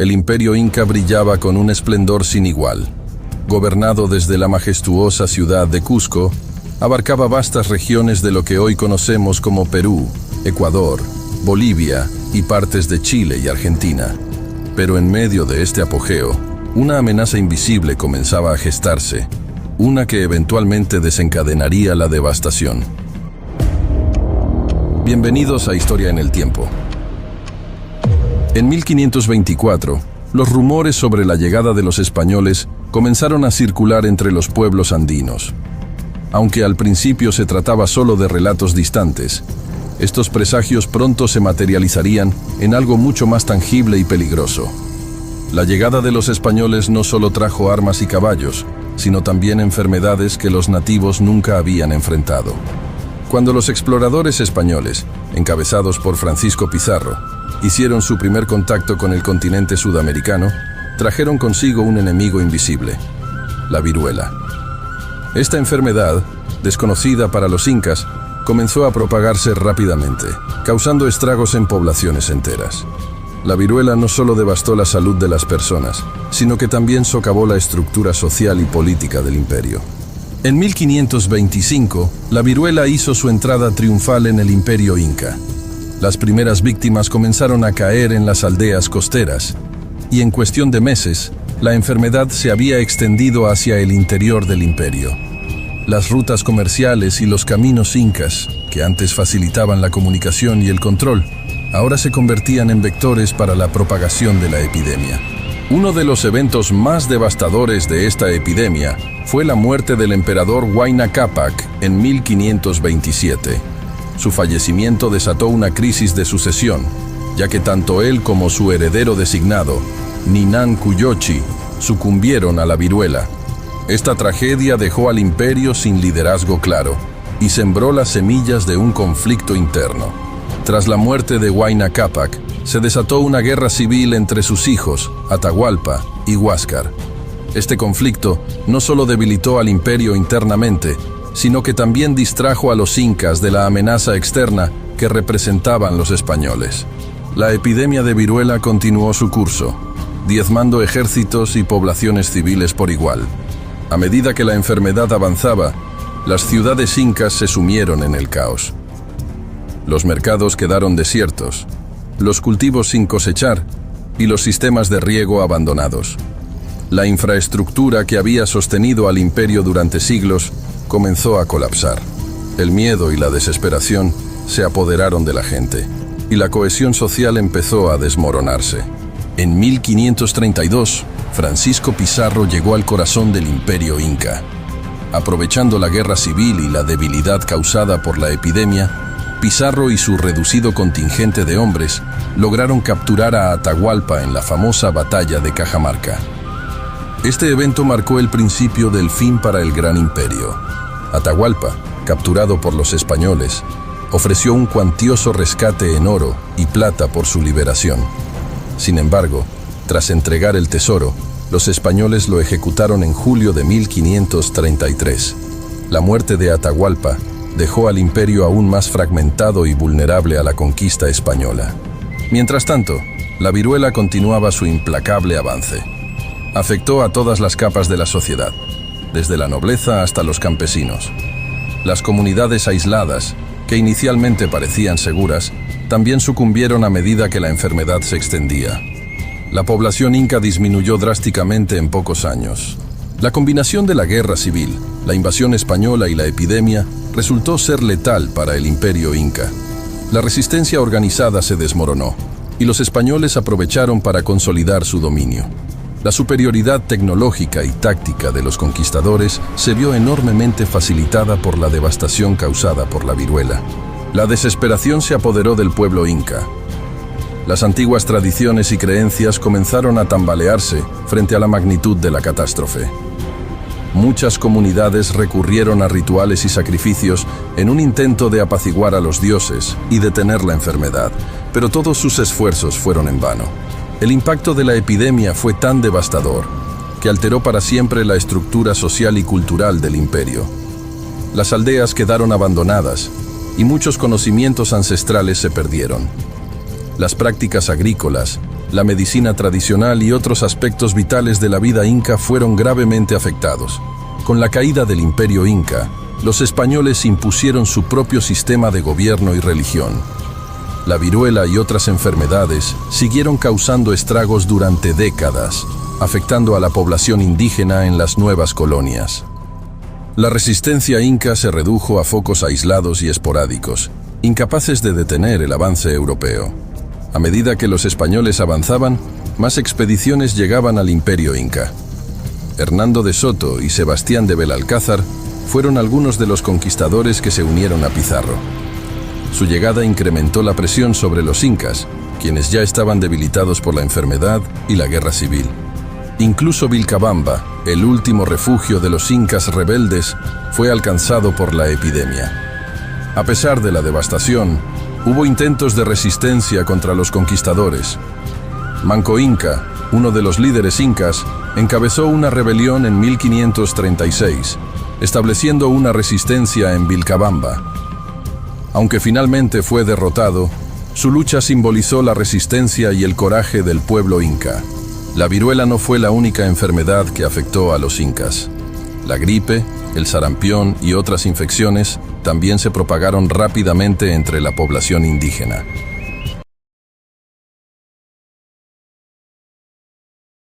El imperio inca brillaba con un esplendor sin igual. Gobernado desde la majestuosa ciudad de Cusco, abarcaba vastas regiones de lo que hoy conocemos como Perú, Ecuador, Bolivia y partes de Chile y Argentina. Pero en medio de este apogeo, una amenaza invisible comenzaba a gestarse, una que eventualmente desencadenaría la devastación. Bienvenidos a Historia en el Tiempo. En 1524, los rumores sobre la llegada de los españoles comenzaron a circular entre los pueblos andinos. Aunque al principio se trataba solo de relatos distantes, estos presagios pronto se materializarían en algo mucho más tangible y peligroso. La llegada de los españoles no solo trajo armas y caballos, sino también enfermedades que los nativos nunca habían enfrentado. Cuando los exploradores españoles, encabezados por Francisco Pizarro, hicieron su primer contacto con el continente sudamericano, trajeron consigo un enemigo invisible, la viruela. Esta enfermedad, desconocida para los incas, comenzó a propagarse rápidamente, causando estragos en poblaciones enteras. La viruela no solo devastó la salud de las personas, sino que también socavó la estructura social y política del imperio. En 1525, la viruela hizo su entrada triunfal en el imperio inca. Las primeras víctimas comenzaron a caer en las aldeas costeras, y en cuestión de meses, la enfermedad se había extendido hacia el interior del imperio. Las rutas comerciales y los caminos incas, que antes facilitaban la comunicación y el control, ahora se convertían en vectores para la propagación de la epidemia. Uno de los eventos más devastadores de esta epidemia fue la muerte del emperador Huayna Cápac en 1527. Su fallecimiento desató una crisis de sucesión, ya que tanto él como su heredero designado, Ninan Cuyochi, sucumbieron a la viruela. Esta tragedia dejó al imperio sin liderazgo claro y sembró las semillas de un conflicto interno. Tras la muerte de Huayna Cápac, se desató una guerra civil entre sus hijos, Atahualpa y Huáscar. Este conflicto no solo debilitó al imperio internamente, sino que también distrajo a los incas de la amenaza externa que representaban los españoles. La epidemia de viruela continuó su curso, diezmando ejércitos y poblaciones civiles por igual. A medida que la enfermedad avanzaba, las ciudades incas se sumieron en el caos. Los mercados quedaron desiertos, los cultivos sin cosechar y los sistemas de riego abandonados. La infraestructura que había sostenido al imperio durante siglos comenzó a colapsar. El miedo y la desesperación se apoderaron de la gente, y la cohesión social empezó a desmoronarse. En 1532, Francisco Pizarro llegó al corazón del imperio inca. Aprovechando la guerra civil y la debilidad causada por la epidemia, Pizarro y su reducido contingente de hombres lograron capturar a Atahualpa en la famosa batalla de Cajamarca. Este evento marcó el principio del fin para el gran imperio. Atahualpa, capturado por los españoles, ofreció un cuantioso rescate en oro y plata por su liberación. Sin embargo, tras entregar el tesoro, los españoles lo ejecutaron en julio de 1533. La muerte de Atahualpa dejó al imperio aún más fragmentado y vulnerable a la conquista española. Mientras tanto, la viruela continuaba su implacable avance. Afectó a todas las capas de la sociedad, desde la nobleza hasta los campesinos. Las comunidades aisladas, que inicialmente parecían seguras, también sucumbieron a medida que la enfermedad se extendía. La población inca disminuyó drásticamente en pocos años. La combinación de la guerra civil, la invasión española y la epidemia resultó ser letal para el imperio inca. La resistencia organizada se desmoronó, y los españoles aprovecharon para consolidar su dominio. La superioridad tecnológica y táctica de los conquistadores se vio enormemente facilitada por la devastación causada por la viruela. La desesperación se apoderó del pueblo inca. Las antiguas tradiciones y creencias comenzaron a tambalearse frente a la magnitud de la catástrofe. Muchas comunidades recurrieron a rituales y sacrificios en un intento de apaciguar a los dioses y detener la enfermedad, pero todos sus esfuerzos fueron en vano. El impacto de la epidemia fue tan devastador que alteró para siempre la estructura social y cultural del imperio. Las aldeas quedaron abandonadas y muchos conocimientos ancestrales se perdieron. Las prácticas agrícolas, la medicina tradicional y otros aspectos vitales de la vida inca fueron gravemente afectados. Con la caída del Imperio Inca, los españoles impusieron su propio sistema de gobierno y religión. La viruela y otras enfermedades siguieron causando estragos durante décadas, afectando a la población indígena en las nuevas colonias. La resistencia inca se redujo a focos aislados y esporádicos, incapaces de detener el avance europeo. A medida que los españoles avanzaban, más expediciones llegaban al Imperio Inca. Hernando de Soto y Sebastián de Belalcázar fueron algunos de los conquistadores que se unieron a Pizarro. Su llegada incrementó la presión sobre los incas, quienes ya estaban debilitados por la enfermedad y la guerra civil. Incluso Vilcabamba, el último refugio de los incas rebeldes, fue alcanzado por la epidemia. A pesar de la devastación, hubo intentos de resistencia contra los conquistadores. Manco Inca, uno de los líderes incas, encabezó una rebelión en 1536, estableciendo una resistencia en Vilcabamba. Aunque finalmente fue derrotado, su lucha simbolizó la resistencia y el coraje del pueblo inca. La viruela no fue la única enfermedad que afectó a los incas. La gripe, el sarampión y otras infecciones también se propagaron rápidamente entre la población indígena.